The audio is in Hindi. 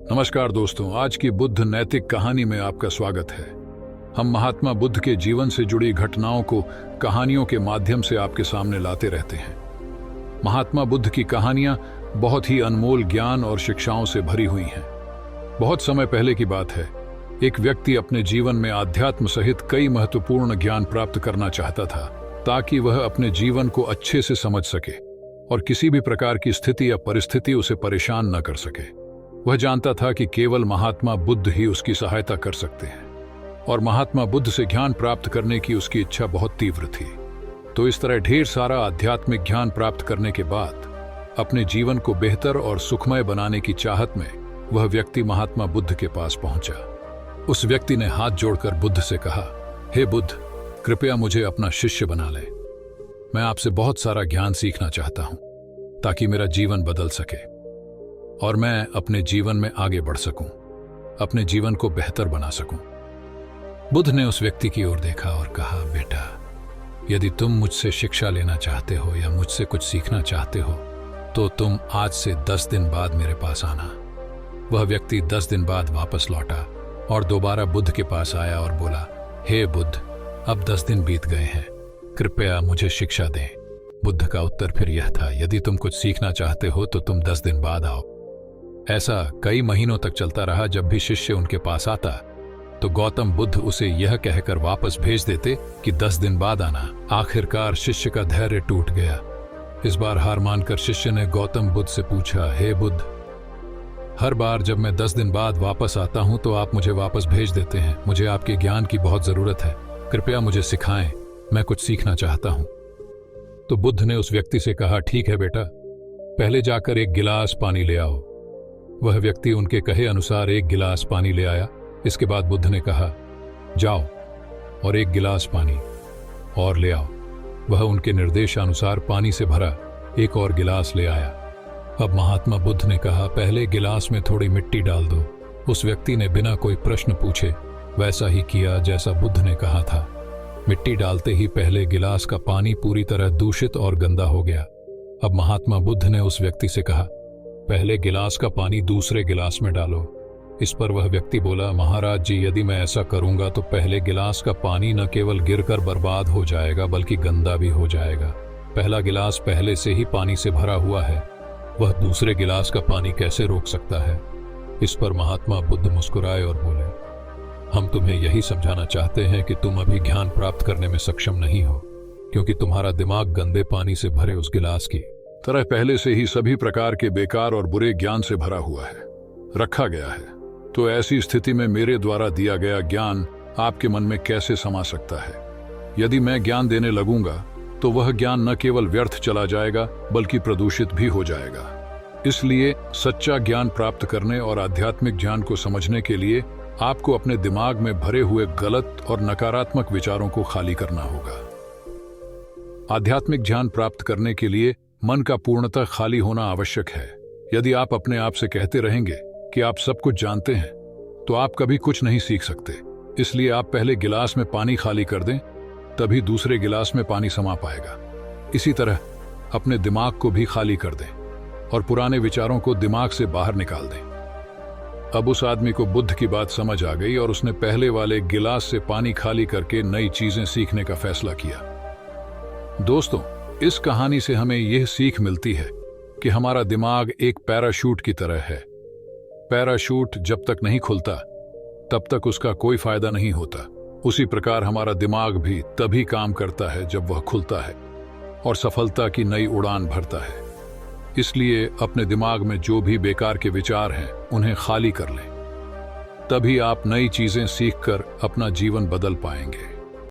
नमस्कार दोस्तों, आज की बुद्ध नैतिक कहानी में आपका स्वागत है। हम महात्मा बुद्ध के जीवन से जुड़ी घटनाओं को कहानियों के माध्यम से आपके सामने लाते रहते हैं। महात्मा बुद्ध की कहानियां बहुत ही अनमोल ज्ञान और शिक्षाओं से भरी हुई हैं। बहुत समय पहले की बात है, एक व्यक्ति अपने जीवन में आध्यात्म सहित कई महत्वपूर्ण ज्ञान प्राप्त करना चाहता था, ताकि वह अपने जीवन को अच्छे से समझ सके और किसी भी प्रकार की स्थिति या परिस्थिति उसे परेशान न कर सके। वह जानता था कि केवल महात्मा बुद्ध ही उसकी सहायता कर सकते हैं और महात्मा बुद्ध से ज्ञान प्राप्त करने की उसकी इच्छा बहुत तीव्र थी। तो इस तरह ढेर सारा आध्यात्मिक ज्ञान प्राप्त करने के बाद अपने जीवन को बेहतर और सुखमय बनाने की चाहत में वह व्यक्ति महात्मा बुद्ध के पास पहुंचा। उस व्यक्ति ने हाथ जोड़कर बुद्ध से कहा, हे बुद्ध, कृपया मुझे अपना शिष्य बना ले। मैं आपसे बहुत सारा ज्ञान सीखना चाहता हूं ताकि मेरा जीवन बदल सके और मैं अपने जीवन में आगे बढ़ सकूं, अपने जीवन को बेहतर बना सकूं। बुद्ध ने उस व्यक्ति की ओर देखा और कहा, बेटा, यदि तुम मुझसे शिक्षा लेना चाहते हो या मुझसे कुछ सीखना चाहते हो तो तुम आज से 10 दिन बाद मेरे पास आना। वह व्यक्ति 10 दिन बाद वापस लौटा और दोबारा बुद्ध के पास आया और बोला, हे बुद्ध, अब 10 दिन बीत गए हैं, कृपया मुझे शिक्षा दें। बुद्ध का उत्तर फिर यह था, यदि तुम कुछ सीखना चाहते हो तो तुम 10 दिन बाद आओ। ऐसा कई महीनों तक चलता रहा। जब भी शिष्य उनके पास आता तो गौतम बुद्ध उसे यह कहकर वापस भेज देते कि 10 दिन बाद आना। आखिरकार शिष्य का धैर्य टूट गया। इस बार हार मानकर शिष्य ने गौतम बुद्ध से पूछा, हे बुद्ध, हर बार जब मैं 10 दिन बाद वापस आता हूं तो आप मुझे वापस भेज देते हैं। मुझे आपके ज्ञान की बहुत जरूरत है, कृपया मुझे सिखाएं, मैं कुछ सीखना चाहता हूं। तो बुद्ध ने उस व्यक्ति से कहा, ठीक है बेटा, पहले जाकर एक गिलास पानी ले आओ। वह व्यक्ति उनके कहे अनुसार एक गिलास पानी ले आया। इसके बाद बुद्ध ने कहा, जाओ और एक गिलास पानी और ले आओ। वह उनके निर्देशानुसार पानी से भरा एक और गिलास ले आया। अब महात्मा बुद्ध ने कहा, पहले गिलास में थोड़ी मिट्टी डाल दो। उस व्यक्ति ने बिना कोई प्रश्न पूछे वैसा ही किया जैसा बुद्ध ने कहा था। मिट्टी डालते ही पहले गिलास का पानी पूरी तरह दूषित और गंदा हो गया। अब महात्मा बुद्ध ने उस व्यक्ति से कहा, पहले गिलास का पानी दूसरे गिलास में डालो। इस पर वह व्यक्ति बोला, महाराज जी, यदि मैं ऐसा करूंगा तो पहले गिलास का पानी न केवल गिरकर बर्बाद हो जाएगा बल्कि गंदा भी हो जाएगा। पहला गिलास पहले से ही पानी से भरा हुआ है, वह दूसरे गिलास का पानी कैसे रोक सकता है? इस पर महात्मा बुद्ध मुस्कुराए और बोले, हम तुम्हें यही समझाना चाहते हैं कि तुम अभी ज्ञान प्राप्त करने में सक्षम नहीं हो, क्योंकि तुम्हारा दिमाग गंदे पानी से भरे उस गिलास की तरह पहले से ही सभी प्रकार के बेकार और बुरे ज्ञान से भरा हुआ है, रखा गया है। तो ऐसी स्थिति में मेरे द्वारा दिया गया ज्ञान आपके मन में कैसे समा सकता है? यदि मैं ज्ञान देने लगूंगा तो वह ज्ञान न केवल व्यर्थ चला जाएगा बल्कि प्रदूषित भी हो जाएगा। इसलिए सच्चा ज्ञान प्राप्त करने और आध्यात्मिक ज्ञान को समझने के लिए आपको अपने दिमाग में भरे हुए गलत और नकारात्मक विचारों को खाली करना होगा। आध्यात्मिक ज्ञान प्राप्त करने के लिए मन का पूर्णतः खाली होना आवश्यक है। यदि आप अपने आप से कहते रहेंगे कि आप सब कुछ जानते हैं तो आप कभी कुछ नहीं सीख सकते। इसलिए आप पहले गिलास में पानी खाली कर दें, तभी दूसरे गिलास में पानी समा पाएगा। इसी तरह अपने दिमाग को भी खाली कर दें और पुराने विचारों को दिमाग से बाहर निकाल दें। अब उस आदमी को बुद्ध की बात समझ आ गई और उसने पहले वाले गिलास से पानी खाली करके नई चीजें सीखने का फैसला किया। दोस्तों, इस कहानी से हमें यह सीख मिलती है कि हमारा दिमाग एक पैराशूट की तरह है। पैराशूट जब तक नहीं खुलता तब तक उसका कोई फायदा नहीं होता। उसी प्रकार हमारा दिमाग भी तभी काम करता है जब वह खुलता है और सफलता की नई उड़ान भरता है। इसलिए अपने दिमाग में जो भी बेकार के विचार हैं उन्हें खाली कर लें, तभी आप नई चीजें सीखकर अपना जीवन बदल पाएंगे।